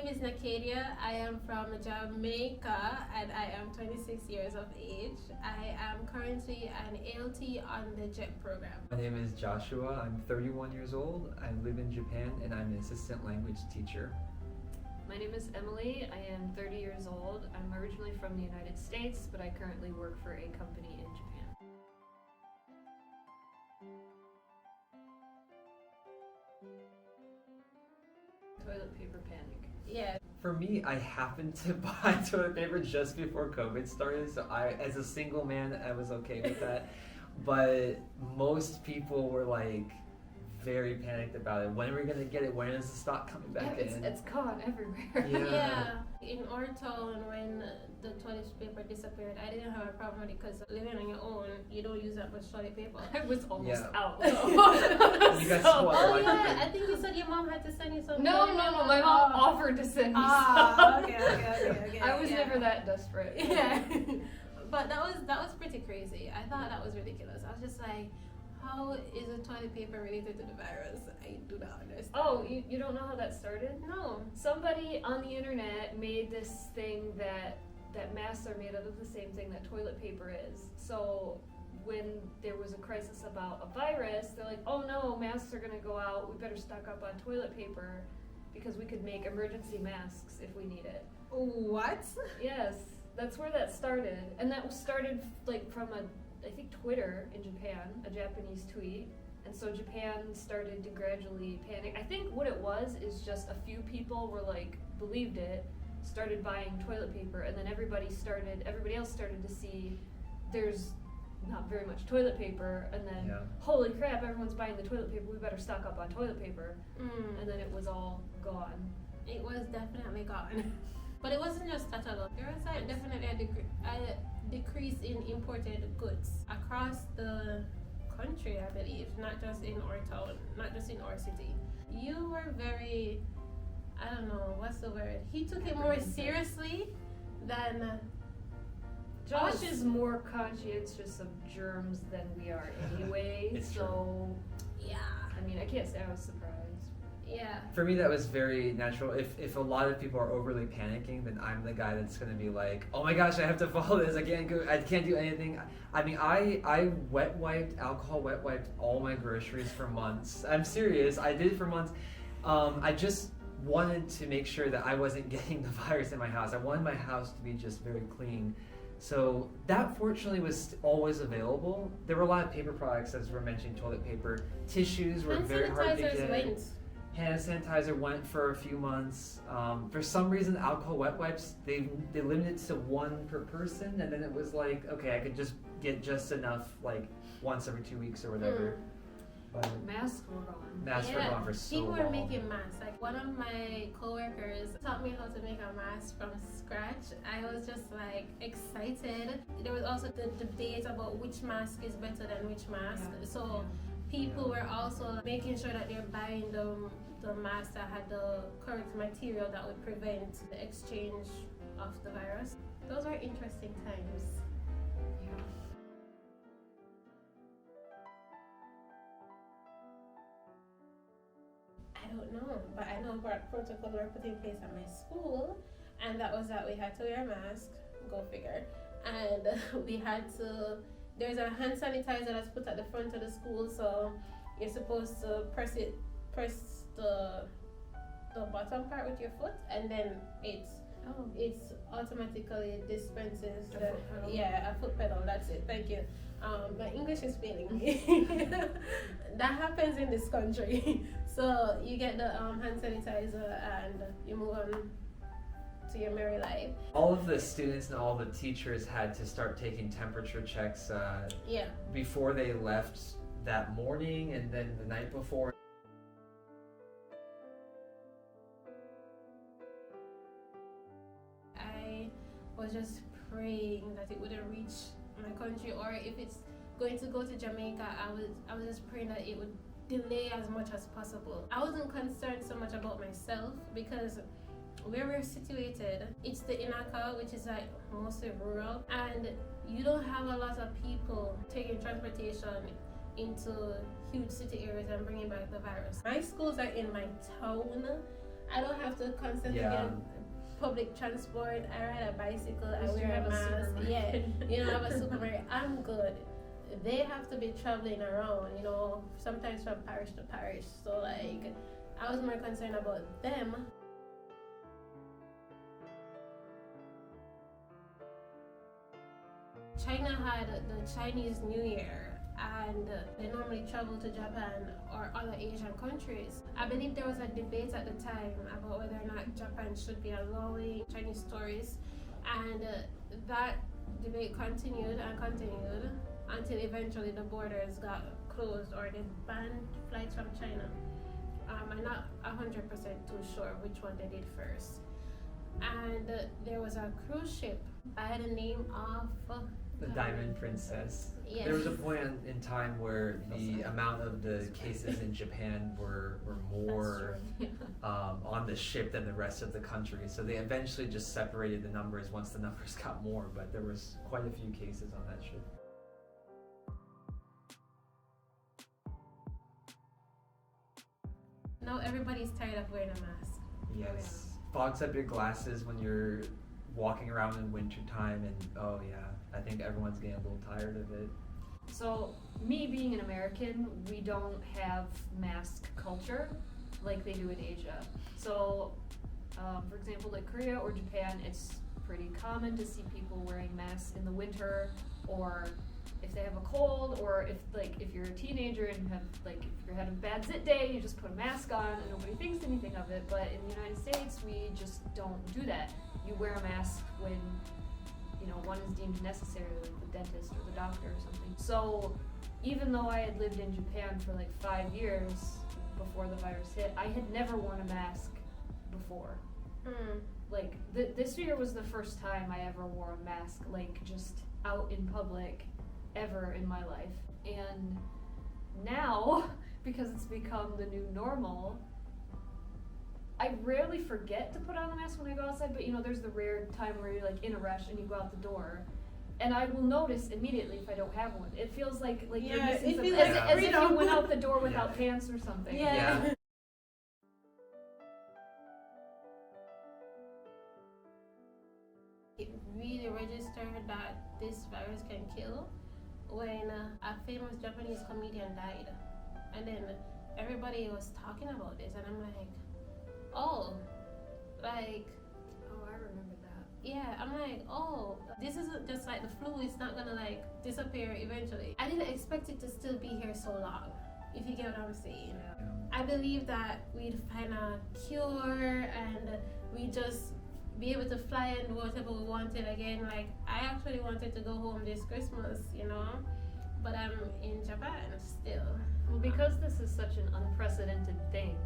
name is Na-Kaydia. I am from Jamaica and I am 26 years of age. I am currently an ALT on the JET program. My name is Joshua. I'm 31 years old. I live in Japan and I'm an assistant language teacher. My name is Emily. I am 30 years old. I'm originally from the United States, but I currently work for a company in Japan. Toilet paper panic. Yeah. For me, I happened to buy toilet paper just before COVID started, so as a single man, I was okay with that. But most people were like very panicked about it. When are we gonna get it? When is the stock coming back in? It's gone everywhere. Yeah. In our town, when the toilet paper disappeared, I didn't have a problem with it because living on your own, you don't use that much toilet paper. I was almost out. You got Oh what? yeah, I think you said your mom had to send you something. No, my mom offered to send me some. Okay. I was never that desperate. Yeah. But that was pretty crazy. I thought that was ridiculous. I was just like, how is a toilet paper related to the virus? I do not understand. Oh, you don't know how that started? No. Somebody on the internet made this thing that masks are made out of the same thing that toilet paper is. So when there was a crisis about a virus, they're like, oh no, masks are gonna go out, we better stock up on toilet paper because we could make emergency masks if we need it. What? Yes, that's where that started. And that was started like from I think Twitter in Japan, a Japanese tweet. And so Japan started to gradually panic. I think what it was is just a few people were like, believed it, started buying toilet paper, and then everybody else started to see there's not very much toilet paper, and then holy crap, everyone's buying the toilet paper, we better stock up on toilet paper. And then it was all gone. It was definitely gone. But it wasn't just that alone. There was like definitely a decrease in imported goods across the country, I believe, not just in our town, not just in our city. You were very, I don't know, what's the word? He took it more seriously than Josh is more conscientious of germs than we are anyway. It's so yeah. I mean, I can't say I was surprised. Yeah. For me, that was very natural. If a lot of people are overly panicking, then I'm the guy that's going to be like, oh my gosh, I have to follow this. I can't do anything. I mean, I alcohol wet wiped all my groceries for months. I'm serious. I did it for months. I just wanted to make sure that I wasn't getting the virus in my house. I wanted my house to be just very clean. So that fortunately was always available. There were a lot of paper products, as we're mentioning, toilet paper. Tissues were very hard to get. Hand sanitizer went for a few months. For some reason, alcohol wet wipes, they limited it to one per person, and then it was like, okay, I could just get just enough, like once every 2 weeks or whatever. But masks were gone. Masks were gone for so long. People were making masks. Like one of my coworkers taught me how to make a mask from scratch. I was just like excited. There was also the debate about which mask is better than which mask. Yeah. So people were also making sure that they're buying the mask that had the correct material that would prevent the exchange of the virus. Those were interesting times. Yeah. I don't know, but I know what protocol were put in place at my school, and that was that we had to wear a mask, go figure, and we had to, there's a hand sanitizer that's put at the front of the school, so you're supposed to press the bottom part with your foot, and then it's automatically dispenses a foot pedal. That's it. Thank you. My English is failing me. That happens in this country. So you get the hand sanitizer and you move on to your merry life. All of the students and all the teachers had to start taking temperature checks before they left that morning and then the night before. I was just praying that it wouldn't reach my country, or if it's going to go to Jamaica, I was just praying that it would delay as much as possible. I wasn't concerned so much about myself because where we're situated, it's the Inaka, which is like mostly rural, and you don't have a lot of people taking transportation into huge city areas and bringing back the virus. My schools are in my town, I don't have to constantly Yeah. get on public transport. I ride a bicycle. I At least you wear have a a mask. supermarket. Yeah, I have a supermarket. I'm good. They have to be traveling around, sometimes from parish to parish. So like, I was more concerned about them. China had the Chinese New Year, and they normally travel to Japan or other Asian countries. I believe there was a debate at the time about whether or not Japan should be allowing Chinese tourists, and that debate continued and continued until eventually the borders got closed or they banned flights from China. I'm not 100% too sure which one they did first. And there was a cruise ship by the name of The Diamond Princess. Yes. There was a point in time where the amount of the cases in Japan were more on the ship than the rest of the country. So they eventually just separated the numbers once the numbers got more, but there was quite a few cases on that ship. Now everybody's tired of wearing a mask. Yes. Fogs up your glasses when you're walking around in winter time, and oh yeah, I think everyone's getting a little tired of it. So, me being an American, we don't have mask culture like they do in Asia. So, for example, like Korea or Japan, it's pretty common to see people wearing masks in the winter, or if they have a cold, or if you're a teenager and if you're having a bad zit day, you just put a mask on and nobody thinks anything of it. But in the United States, we just don't do that. You wear a mask when one is deemed necessary, like the dentist or the doctor or something. So even though I had lived in Japan for like 5 years before the virus hit, I had never worn a mask before. Like this year was the first time I ever wore a mask, like just out in public ever in my life. And now, because it's become the new normal, I rarely forget to put on the mask when I go outside, but there's the rare time where you're like in a rush and you go out the door, and I will notice immediately if I don't have one. It feels like you're missing something, as if you went out the door without pants or something. Yeah. It really registered that this virus can kill when a famous Japanese comedian died. And then everybody was talking about this, and I'm like, oh, I remember that. Yeah, I'm like, oh, this isn't just like the flu, it's not gonna like disappear eventually. I didn't expect it to still be here so long, if you get what I'm saying. Yeah. I believe that we'd find a cure and we'd just be able to fly and do whatever we wanted again. Like, I actually wanted to go home this Christmas, but I'm in Japan still. Well, because this is such an unprecedented thing,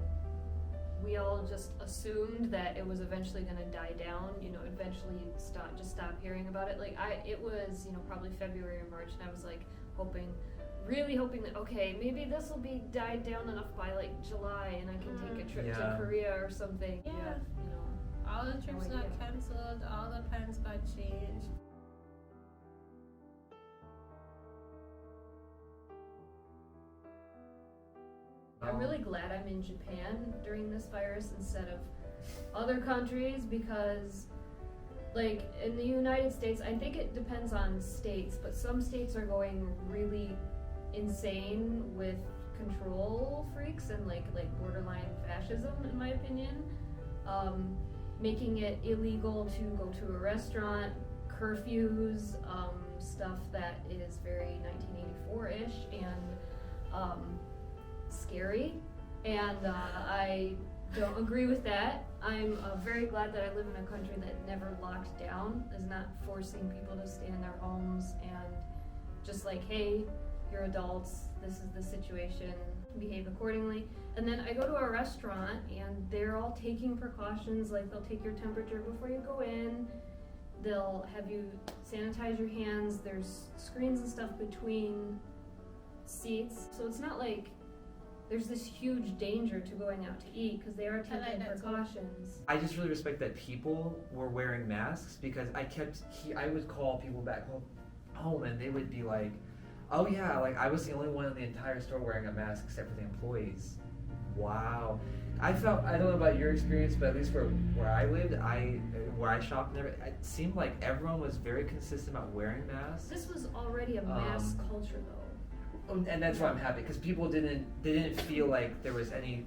we all just assumed that it was eventually going to die down, eventually stop hearing about it. Like it was, probably February or March, and I was like really hoping that, okay, maybe this will be died down enough by like July and I can take a trip to Korea or something. Yeah. All the trips got cancelled, all the plans got changed. I'm really glad I'm in Japan during this virus instead of other countries, because like in the United States, I think it depends on states, but some states are going really insane with control freaks and like borderline fascism, in my opinion, making it illegal to go to a restaurant, curfews, stuff that is very 1984-ish and scary, and I don't agree with that. I'm very glad that I live in a country that never locked down, is not forcing people to stay in their homes, and just like, hey, you're adults, this is the situation, behave accordingly. And then I go to a restaurant and they're all taking precautions, like they'll take your temperature before you go in, they'll have you sanitize your hands, there's screens and stuff between seats, so it's not like there's this huge danger to going out to eat, because they are taking precautions. I just really respect that people were wearing masks, because I would call people back home and they would be like, oh yeah, like I was the only one in the entire store wearing a mask except for the employees. Wow. I don't know about your experience, but at least where I lived, where I shopped and everything, it seemed like everyone was very consistent about wearing masks. This was already a mass culture though. And that's why I'm happy, because people didn't feel like there was any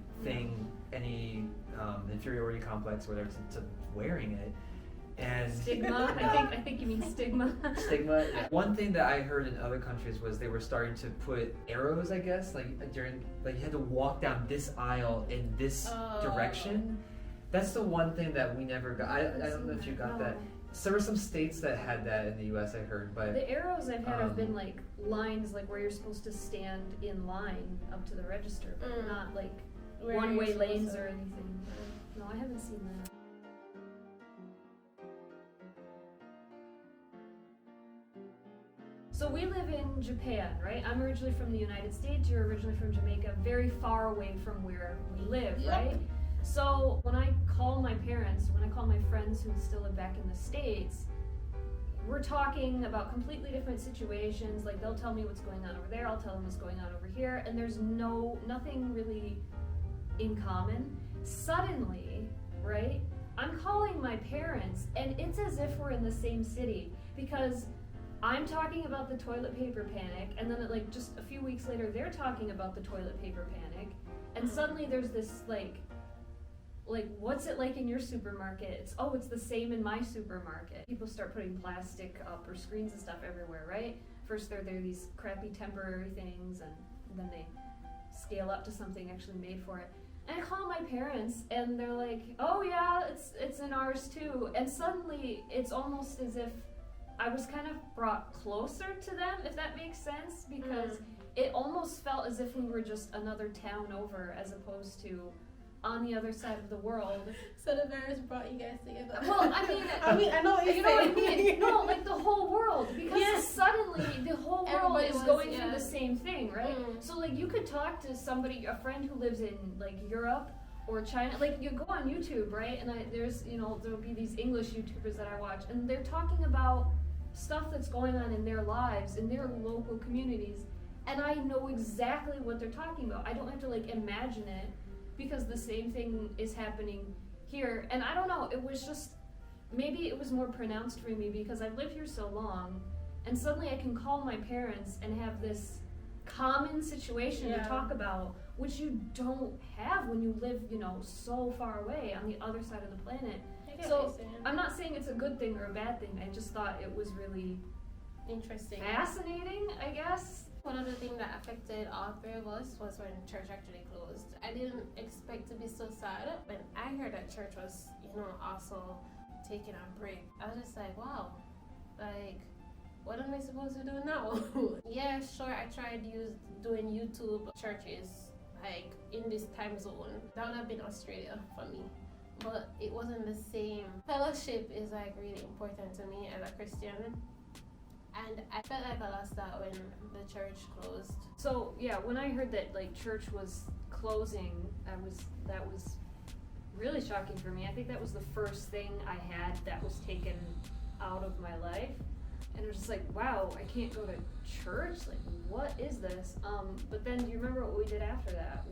inferiority complex or whatever to wearing it. And Stigma. I think you mean stigma. Stigma. One thing that I heard in other countries was they were starting to put arrows, I guess, like you had to walk down this aisle in this direction. That's the one thing that we never got. I don't know if you got that. So there were some states that had that in the U.S. I heard, but the arrows I've had have been like lines, like where you're supposed to stand in line up to the register, but not like one-way lanes or anything. No, I haven't seen that. So we live in Japan, right? I'm originally from the United States, you're originally from Jamaica, very far away from where we live, right? So when I call my parents, when I call my friends who still live back in the States, we're talking about completely different situations. Like they'll tell me what's going on over there, I'll tell them what's going on over here, and there's nothing really in common. Suddenly, right, I'm calling my parents and it's as if we're in the same city, because I'm talking about the toilet paper panic, and then like just a few weeks later they're talking about the toilet paper panic, and suddenly there's this like what's it like in your supermarket? It's the same in my supermarket. People start putting plastic up or screens and stuff everywhere, right? First they're these crappy temporary things, and then they scale up to something actually made for it. And I call my parents and they're like, oh yeah, it's in ours too. And suddenly it's almost as if I was kind of brought closer to them, if that makes sense, because it almost felt as if we were just another town over, as opposed to on the other side of the world. So the virus brought you guys together. Well, I mean, I know what you're you know what I saying. mean? No, like the whole world, because suddenly the whole world Everybody is was, going through the same thing, right? So So like you could talk to somebody, a friend who lives in like Europe or China, like you go on YouTube, right? And there's, there'll be these English YouTubers that I watch, and they're talking about stuff that's going on in their lives, in their local communities, and I know exactly what they're talking about. I don't have to like imagine it, because the same thing is happening here. And I don't know, it was just, maybe it was more pronounced for me because I've lived here so long, and suddenly I can call my parents and have this common situation to talk about, which you don't have when you live, so far away on the other side of the planet. So I'm not saying it's a good thing or a bad thing, I just thought it was really interesting, fascinating, I guess. One of the things that affected all three of us was when church actually closed. I didn't expect to be so sad when I heard that church was, also taking a break. I was just like, wow, like, what am I supposed to do now? Yeah, sure, I tried doing YouTube churches, like, in this time zone. That would have been Australia for me. But it wasn't the same. Fellowship is, like, really important to me as a Christian. And I felt like I lost that when the church closed. So yeah, when I heard that like church was closing, that was really shocking for me. I think that was the first thing I had that was taken out of my life, and it was just like, wow, I can't go to church. Like, what is this? But then, do you remember what we did after that?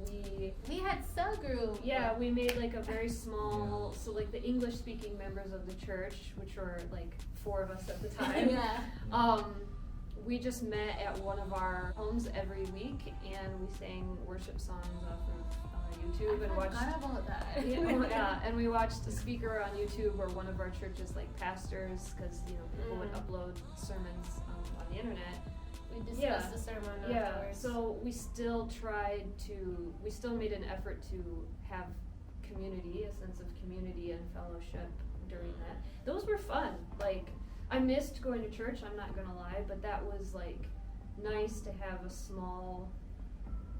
We had cell group. Yeah, we made like a very small. So like the English-speaking members of the church, which were like 4 of us at the time. We just met at one of our homes every week, and we sang worship songs off of YouTube and watched. I forgot about that. And we watched a speaker on YouTube or one of our churches, like pastors, because people would upload sermons on the internet. We discussed the sermon afterwards. So we still made an effort to have community, a sense of community and fellowship during that. Those were fun. Like, I missed going to church, I'm not gonna lie, but that was like nice to have a small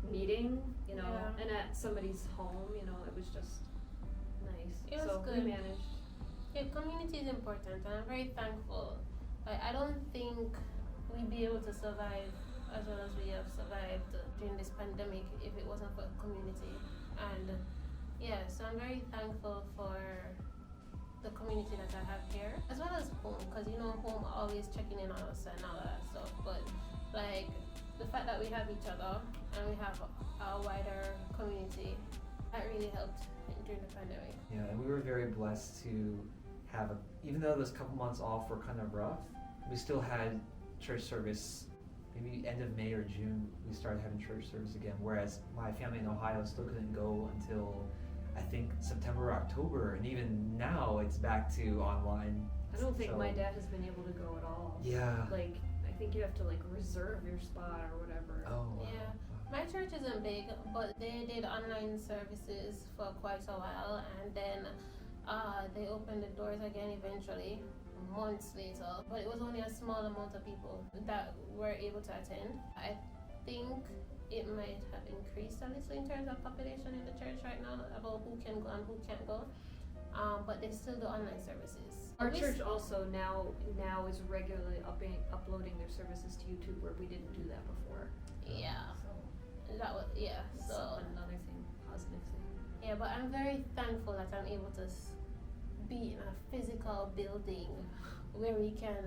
meeting, and at somebody's home, it was just nice. It was so good. We managed. Yeah, community is important, and I'm very thankful. I don't think we'd be able to survive as well as we have survived during this pandemic if it wasn't for community. And so I'm very thankful for the community that I have here, as well as home, because home always checking in on us and all that stuff. But like the fact that we have each other and we have a wider community That really helped during the pandemic. Yeah, and we were very blessed to have even though those couple months off were kind of rough, we still had church service. Maybe end of May or June, we started having church service again. Whereas my family in Ohio still couldn't go until I think September or October, and even now it's back to online. I don't think So- my dad has been able to go at all. Yeah. Like, I think you have to like reserve your spot or whatever. Oh. Wow. Yeah. My church isn't big, but they did online services for quite a while, and then they opened the doors again eventually, months later. But it was only a small amount of people that were able to attend. I think it might have increased a little in terms of population in the church right now about who can go and who can't go. But they still do online services. Our church also now is regularly uploading their services to YouTube, where we didn't do that before. Yeah. So That was, yeah. so So another thing, positive thing. yeah, but I'm very thankful that I'm able to be in a physical building where we can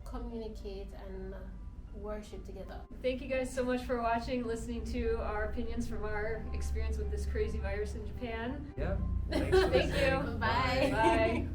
communicate and worship together. Thank you guys so much for watching, listening to our opinions from our experience with this crazy virus in Japan. Yeah. Thanks for Thank listening. you. Bye. Bye.